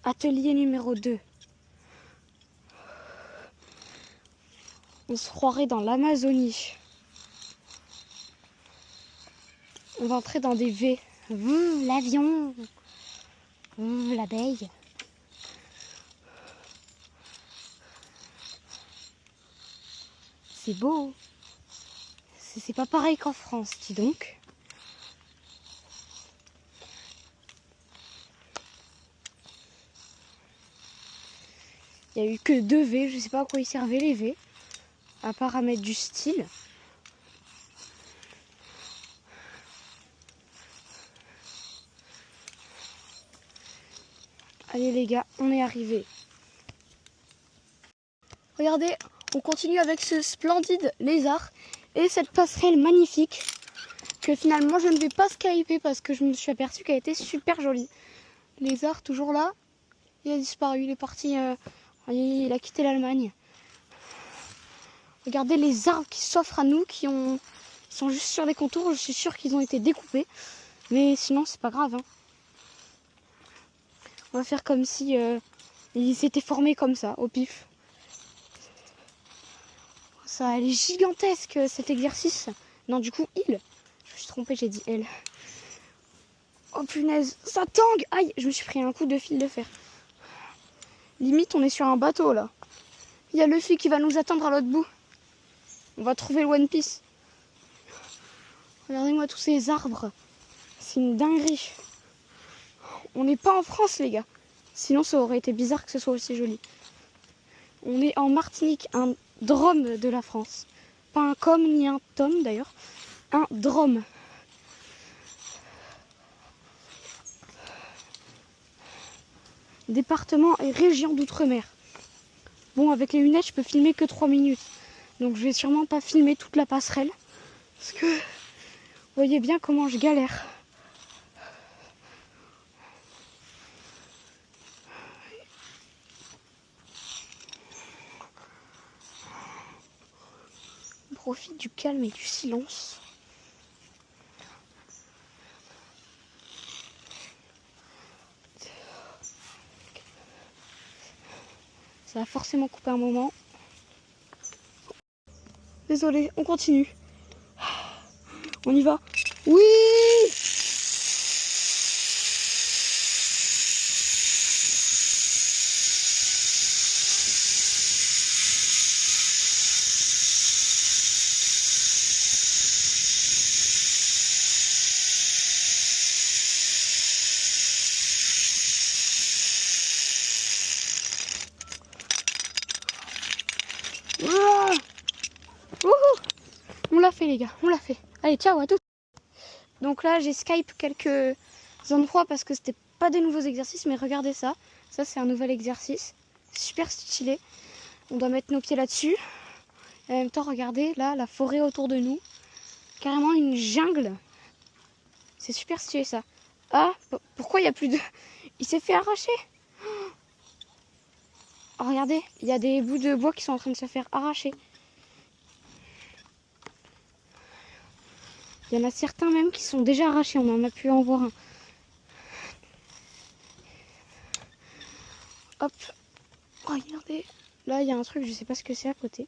Atelier numéro 2. On se croirait dans l'Amazonie. On va entrer dans des V. L'avion. L'abeille. C'est beau. C'est pas pareil qu'en France, dis donc. Il n'y a eu que 2 V, je sais pas à quoi ils servaient les V, à part à mettre du style. Allez les gars, on est arrivé. Regardez, on continue avec ce splendide lézard et cette passerelle magnifique que finalement je ne vais pas skyper parce que je me suis aperçue qu'elle était super jolie. Lézard toujours là, il a disparu, il est parti, il a quitté l'Allemagne. Regardez les arbres qui s'offrent à nous, qui sont juste sur les contours, je suis sûre qu'ils ont été découpés, mais sinon c'est pas grave. Hein. On va faire comme si ils s'étaient formés comme ça, au pif. Ça, elle est gigantesque cet exercice. Non, du coup, il. Je me suis trompée, j'ai dit elle. Oh punaise, ça tangue. Aïe, je me suis pris un coup de fil de fer. Limite, on est sur un bateau là. Il y a Luffy qui va nous attendre à l'autre bout. On va trouver le One Piece. Regardez-moi tous ces arbres. C'est une dinguerie. On n'est pas en France, les gars. Sinon, ça aurait été bizarre que ce soit aussi joli. On est en Martinique, un drôme de la France. Pas un com ni un tom d'ailleurs. Un drôme. Département et région d'outre-mer. Bon, avec les lunettes, je peux filmer que 3 minutes. Donc je vais sûrement pas filmer toute la passerelle. Parce que vous voyez bien comment je galère. On profite du calme et du silence. Ça va forcément couper un moment. Désolé, on continue. On y va. Oui! On l'a fait les gars, on l'a fait. Allez, ciao à tous. Donc là, j'ai Skype quelques endroits parce que c'était pas des nouveaux exercices, mais regardez ça. Ça, c'est un nouvel exercice. Super stylé. On doit mettre nos pieds là-dessus. Et en même temps, regardez, là, la forêt autour de nous. Carrément une jungle. C'est super stylé ça. Ah, pourquoi il n'y a plus de... Il s'est fait arracher. Oh, regardez, il y a des bouts de bois qui sont en train de se faire arracher. Il y en a certains même qui sont déjà arrachés, on en a pu en voir un. Hop, regardez, là il y a un truc, je sais pas ce que c'est à côté.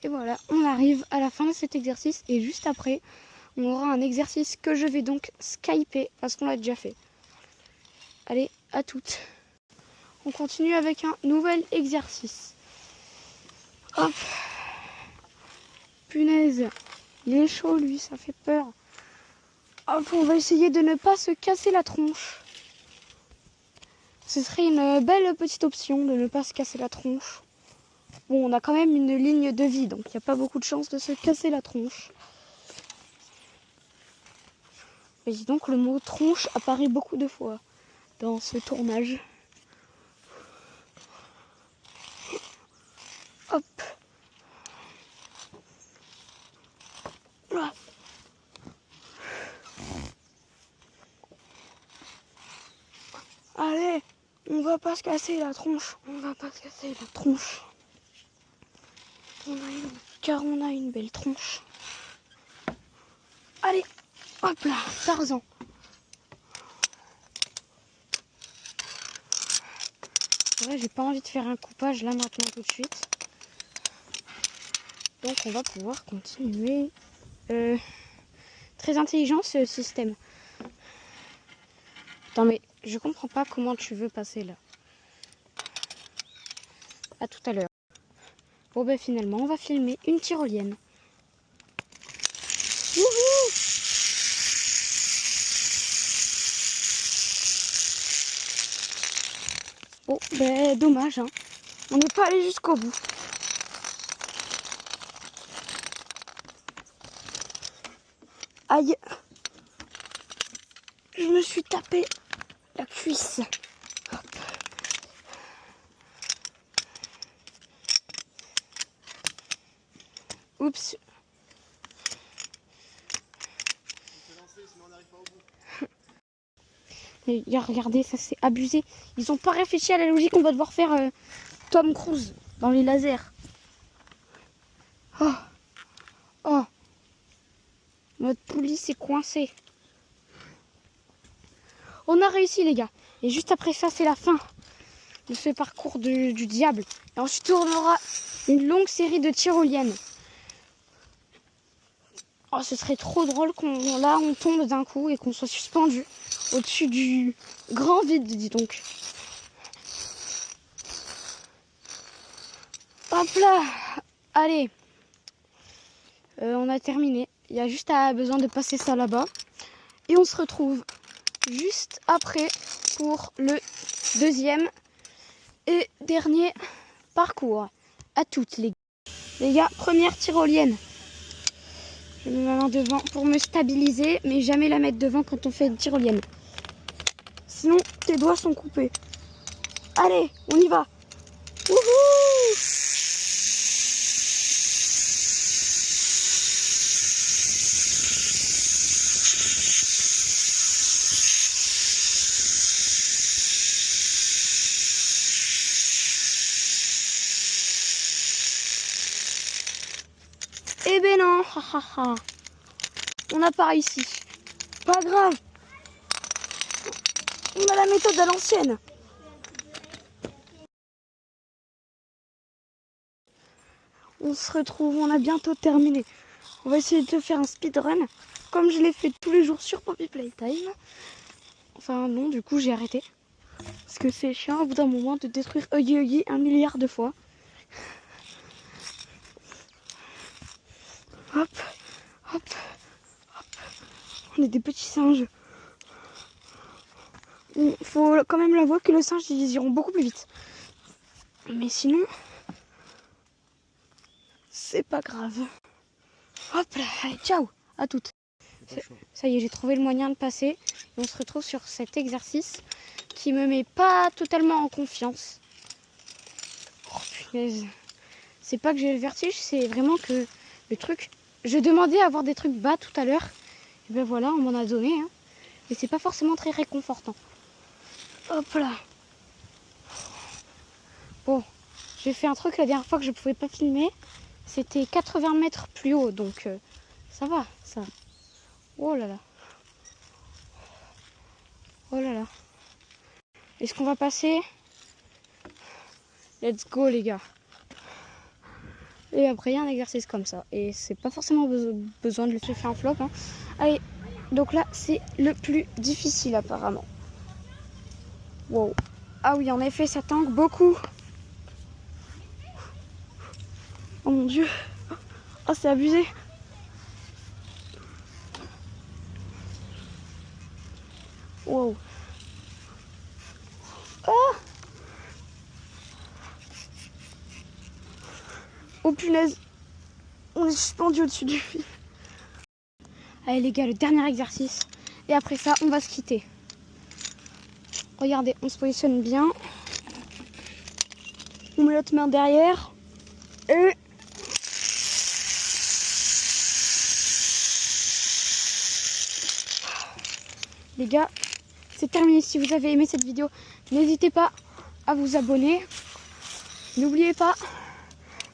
Et voilà, on arrive à la fin de cet exercice et juste après, on aura un exercice que je vais donc skyper parce qu'on l'a déjà fait. Allez, à toutes. On continue avec un nouvel exercice. Hop. Punaise, il est chaud lui, ça fait peur. Hop, on va essayer de ne pas se casser la tronche. Ce serait une belle petite option de ne pas se casser la tronche. Bon, on a quand même une ligne de vie, donc il n'y a pas beaucoup de chances de se casser la tronche. Mais dis donc, le mot tronche apparaît beaucoup de fois dans ce tournage. Hop. Là. Allez, on va pas se casser la tronche. On va pas se casser la tronche. Car on a une belle tronche. Allez, hop là, Tarzan. vrai, j'ai pas envie de faire un coupage là maintenant tout de suite. Donc on va pouvoir continuer. Très intelligent ce système. Attends, mais je comprends pas comment tu veux passer là. À tout à l'heure. Bon ben finalement on va filmer une tyrolienne. Wouhou! Bon ben dommage hein. On n'est pas allé jusqu'au bout. Aïe. Je me suis tapé la cuisse. Hop. Oups. Et regardez, ça c'est abusé. Ils ont pas réfléchi à la logique. On va devoir faire Tom Cruise dans les lasers. Oh. Oh. Notre poulie s'est coincée. On a réussi les gars. Et juste après ça, c'est la fin de ce parcours du diable. Et ensuite, on aura une longue série de tyroliennes. Oh, ce serait trop drôle on tombe d'un coup et qu'on soit suspendu au-dessus du grand vide, dis donc. Hop là. Allez. On a terminé. Il y a juste besoin de passer ça là-bas. Et on se retrouve juste après pour le deuxième et dernier parcours. À toutes les gars, première tyrolienne. Je mets ma main devant pour me stabiliser, mais jamais la mettre devant quand on fait une tyrolienne. Sinon, tes doigts sont coupés. Allez, on y va. Wouhou! Eh ben non, on n'a pas réussi. Pas grave. On a la méthode à l'ancienne. On se retrouve, on a bientôt terminé. On va essayer de faire un speedrun, comme je l'ai fait tous les jours sur Poppy Playtime. Enfin non, du coup j'ai arrêté. Parce que c'est chiant au bout d'un moment de détruire Huggy Huggy 1 milliard de fois. Hop, hop, hop. On est des petits singes. Il faut quand même l'avouer que le singe, ils iront beaucoup plus vite. Mais sinon, c'est pas grave. Hop là, allez, ciao, à toutes. Ça y est, j'ai trouvé le moyen de passer. Et on se retrouve sur cet exercice qui me met pas totalement en confiance. Oh punaise. C'est pas que j'ai le vertige, c'est vraiment que le truc... Je demandais à avoir des trucs bas tout à l'heure. Et ben voilà, on m'en a donné. Hein. Mais c'est pas forcément très réconfortant. Hop là. Bon, j'ai fait un truc la dernière fois que je pouvais pas filmer. C'était 80 mètres plus haut, donc ça va, ça. Oh là là. Oh là là. Est-ce qu'on va passer? Let's go les gars. Et après il y a un exercice comme ça. Et c'est pas forcément besoin de le faire un flop. Hein. Allez, donc là c'est le plus difficile apparemment. Wow. Ah oui, en effet, ça tangue beaucoup. Oh mon dieu. Oh, c'est abusé. Wow. Oh, oh punaise. On est suspendu au-dessus du fil. Allez les gars, le dernier exercice. Et après ça, on va se quitter. Regardez, on se positionne bien. On met l'autre main derrière. Et... les gars, c'est terminé. Si vous avez aimé cette vidéo, n'hésitez pas à vous abonner. N'oubliez pas,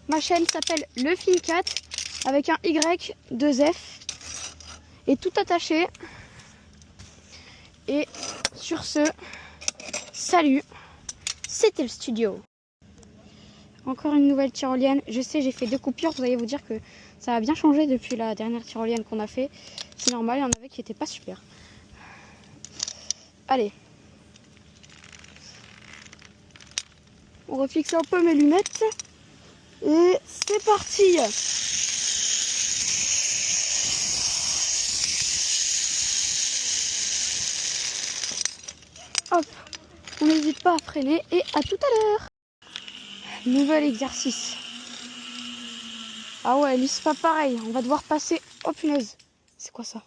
ma chaîne s'appelle Le Filmcat avec un Y, 2 F et tout attaché. Et sur ce, salut. c'était le studio. Encore une nouvelle tyrolienne. Je sais, j'ai fait 2 coupures. Vous allez vous dire que ça a bien changé depuis la dernière tyrolienne qu'on a fait. C'est normal, il y en avait qui n'étaient pas super. Allez. On refixe un peu mes lunettes. Et c'est parti. Hop. On n'hésite pas à freiner et à tout à l'heure. Nouvel exercice. Ah ouais, lui c'est pas pareil. On va devoir passer... Oh punaise. C'est quoi ça?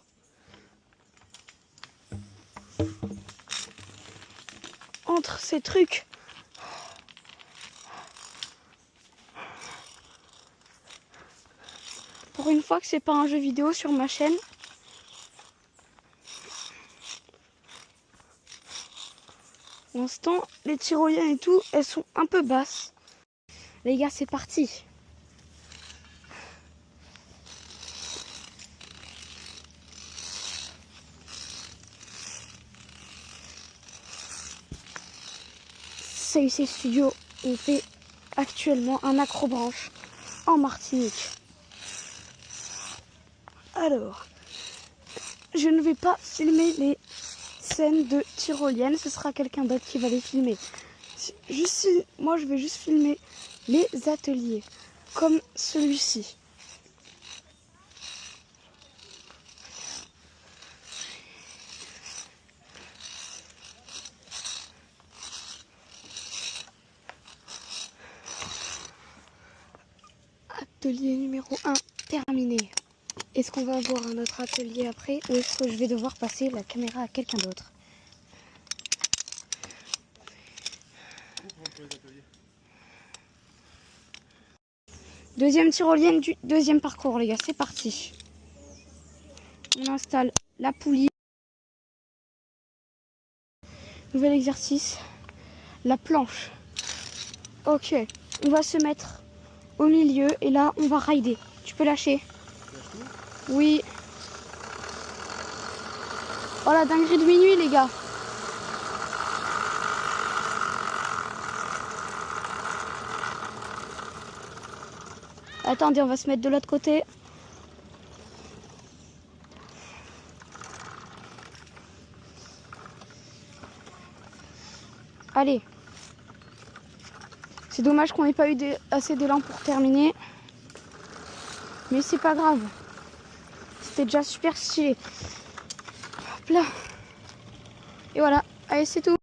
Entre ces trucs. Pour une fois que c'est pas un jeu vidéo sur ma chaîne. Pour l'instant, les tyroliennes et tout, elles sont un peu basses. Les gars, c'est parti. CUC Studio, on fait actuellement un acrobranche en Martinique. Alors, je ne vais pas filmer les scènes de tyrolienne, ce sera quelqu'un d'autre qui va les filmer. Moi, je vais juste filmer les ateliers, comme celui-ci. Atelier numéro 1 terminé. Est-ce qu'on va avoir un autre atelier après ou est-ce que je vais devoir passer la caméra à quelqu'un d'autre? Deuxième tyrolienne du deuxième parcours, les gars, c'est parti. On installe la poulie. Nouvel exercice, la planche. Ok, on va se mettre au milieu et là, on va rider. Tu peux lâcher? Oui. Oh la dinguerie de minuit, les gars. Attendez, on va se mettre de l'autre côté. Allez. C'est dommage qu'on n'ait pas eu assez d'élan pour terminer. Mais c'est pas grave. C'était déjà super stylé. Hop là. Et voilà. Allez, c'est tout.